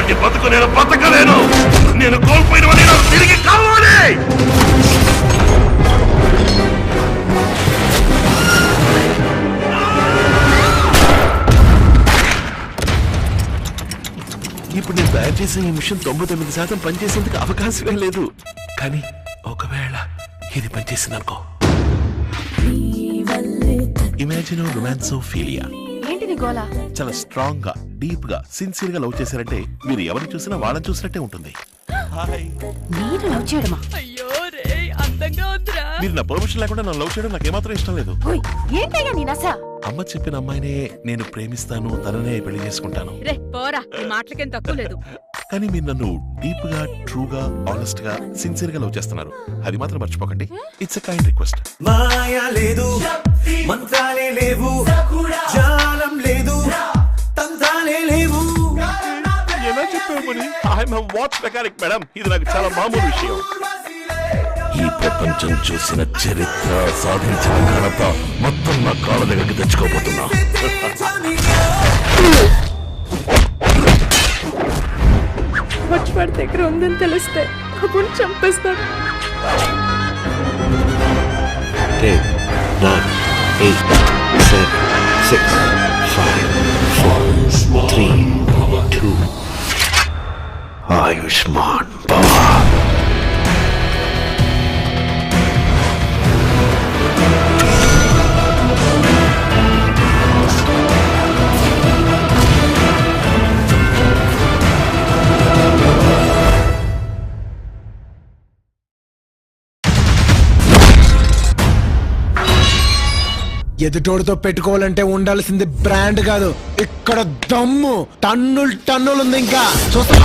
ఇలాంటి బతుకు నేను బతకలేను. నేను కోల్పోయినవని నాకు తిరిగి కావాలి. ఇప్పుడు నేను తయారు చేసిన ఈ మిషన్ 99% పనిచేసేందుకు అవకాశమే లేదు. కానీ ఒకవేళ ఇది పనిచేసింది అనుకో, ఇమాజిన్ రొమాన్సోఫీలియా. ఏంటిది గోలా? చాలా స్ట్రాంగ్ గా, డీప్ గా, సిన్సియర్ గా లవ్ చేశారంటే మీరు ఎవరిని చూసినా వాళ్ళని చూసినట్టే ఉంటుంది. మీరు లవ్ చేయడమా? అయ్యో రే అందంగా ఉందిరా. మీరు నా పర్మిషన్ లేకుండా నన్ను లవ్ చేయడం నాకు ఏమాత్రం ఇష్టం లేదు. ఓయ్ ఏంటయ్యా నీ నస? అమ్మ చెప్పిన అమ్మాయినే నేను ప్రేమిస్తాను, తననే పెళ్లి చేసుకుంటాను. రే పోరా, ఈ మాటలకేం తక్కువ లేదు. కానీ మీరు నన్ను డీప్ గా, ట్రూగా, ఆనెస్ట్ గా, సిన్సియర్ గా లవ్ చేస్తున్నారు. అది మాత్రం మర్చిపోకండి. It's a kind request. మాయా లేదు, మంత్రాలే లేవు, జాలం లేదు, తంత్రాలే లేవు. ఎలా చెప్పామని? I'm watch mechanic madam. ఇది నాకు చాలా మామూలు విషయం. ఈ ప్రపంచం చూసిన చరిత్ర, సాధించిన ఘనత మొత్తం నా కాళ్ళ దగ్గరికి తెచ్చుకోబోతున్నా. వాడి దగ్గర ఉందని తెలిస్తే అప్పుడు చంపేస్తాడు. 10, 9, 8, 7, 6, 5, 4, 3, 2. Ayushman Baba. ఎదుటోడితో పెట్టుకోవాలంటే ఉండాల్సింది బ్రాండ్ కాదు, ఇక్కడ దమ్ము. టన్నులు టన్నులు ఉంది. ఇంకా చూస్తా